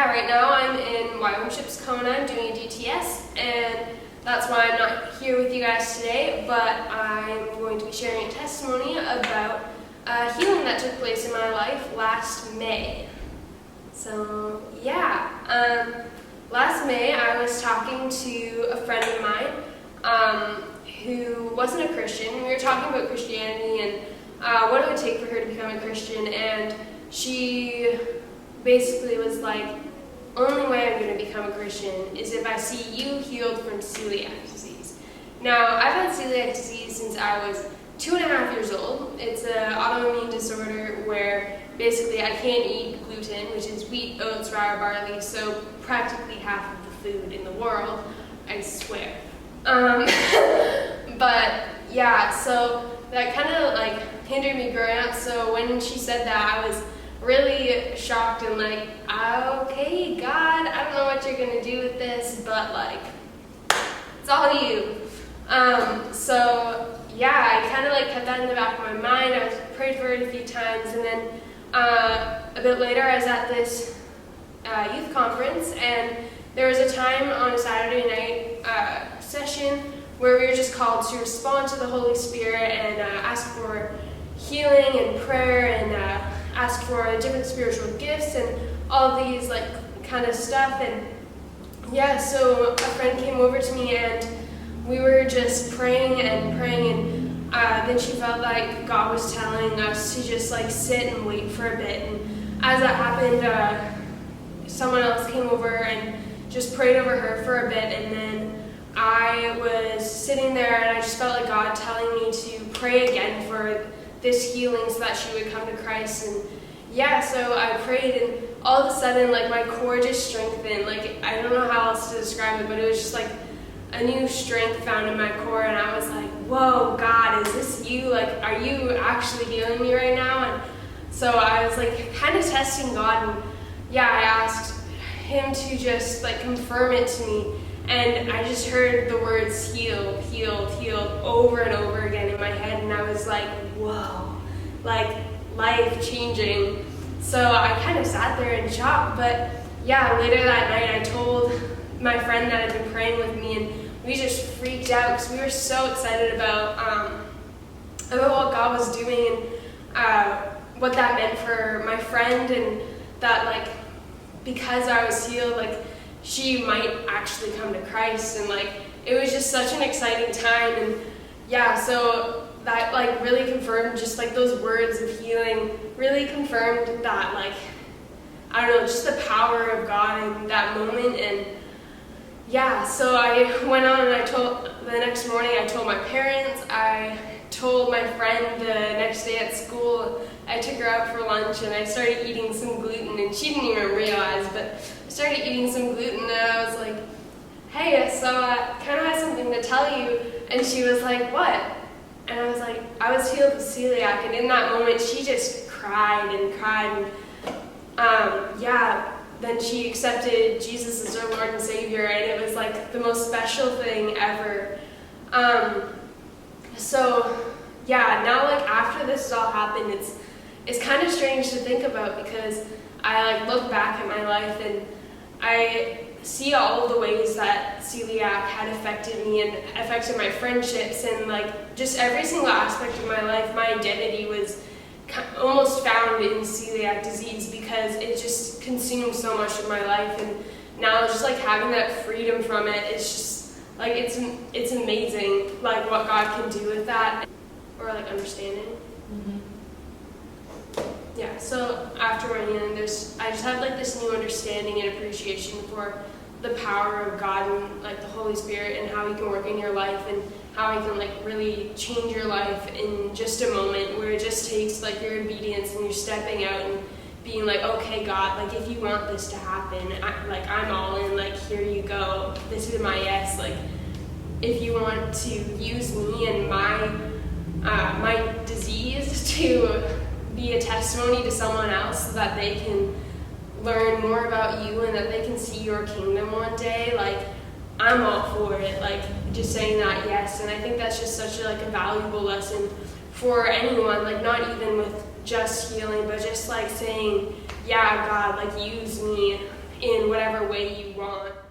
right now I'm in Wyomship's Kona. I'm doing a DTS, and that's why I'm not here with you guys today, but I'm going to be sharing a testimony about healing that took place in my life last May. So, last May I was talking to a friend of mine who wasn't a Christian. We were talking about Christianity and what it would take for her to become a Christian, and she basically was like, only way I'm going to become a Christian is if I see you healed from celiac disease. Now, I've had celiac disease since I was 2.5 years old. It's an autoimmune disorder where basically I can't eat gluten, which is wheat, oats, rye, barley, so practically half of the food in the world, I swear. But yeah, so that kind of like hindered me growing up. So when she said that, I was really shocked and like, okay, God, I don't know what you're gonna do with this, but like, it's all you. So yeah, I kind of like kept that in the back of my mind. I prayed for it a few times, and then a bit later I was at this youth conference, and there was a time on a Saturday night session where we were just called to respond to the Holy Spirit and ask for healing and prayer and ask for different spiritual gifts and all these like kind of stuff. And yeah, so a friend came over to me and we were just praying and then she felt like God was telling us to just like sit and wait for a bit. And as that happened, someone else came over and just prayed over her for a bit, and then I was sitting there and I just felt like God telling me to pray again for this healing so that she would come to Christ. And yeah, so I prayed, and all of a sudden like my core just strengthened. Like, I don't know how else to describe it, but it was just like a new strength found in my core, and I was like, whoa, God, is this you? Like, are you actually healing me right now? And so I was like kind of testing God, and yeah, I asked him to just like confirm it to me. And I just heard the words healed, healed, healed over and over again in my head, and I was like, whoa, like life-changing. So I kind of sat there in shock, but yeah, later that night I told my friend that had been praying with me, and we just freaked out because we were so excited about what God was doing and what that meant for my friend, and that like because I was healed, like she might actually come to Christ, and like it was just such an exciting time. And yeah, so that like really confirmed, just like those words of healing really confirmed that, like, I don't know, just the power of God in that moment. And yeah, so I went on and the next morning I told my parents, I told my friend the next day at school. I took her out for lunch and I started eating some gluten, and she didn't even realize, but I started eating some gluten, and I was like, hey, so I kind of have something to tell you. And she was like, what? And I was like, I was healed with celiac. And in that moment she just cried and cried. And then she accepted Jesus as her Lord and Savior, and it was like the most special thing ever. So yeah, now like after this has all happened, it's kind of strange to think about, because I like look back at my life and I see all of the ways that celiac had affected me and affected my friendships, and like just every single aspect of my life. My identity was almost found in celiac disease because it just consumed so much of my life. And now just like having that freedom from it, it's just like it's amazing like what God can do with that, or like understanding. Mm-hmm. Yeah, so after my healing, I just had like this new understanding and appreciation for the power of God and like the Holy Spirit, and how He can work in your life, and how He can like really change your life in just a moment, where it just takes like your obedience and you're stepping out and being like, okay, God, like if you want this to happen, I'm all in, like here you go, this is my yes. Like if you want to use me and my disease to be a testimony to someone else, so that they can learn more about you and that they can see your kingdom one day, like I'm all for it. Like just saying that yes. And I think that's just such a valuable lesson for anyone, like not even with just healing, but just like saying, yeah, God, like use me, in whatever way you want.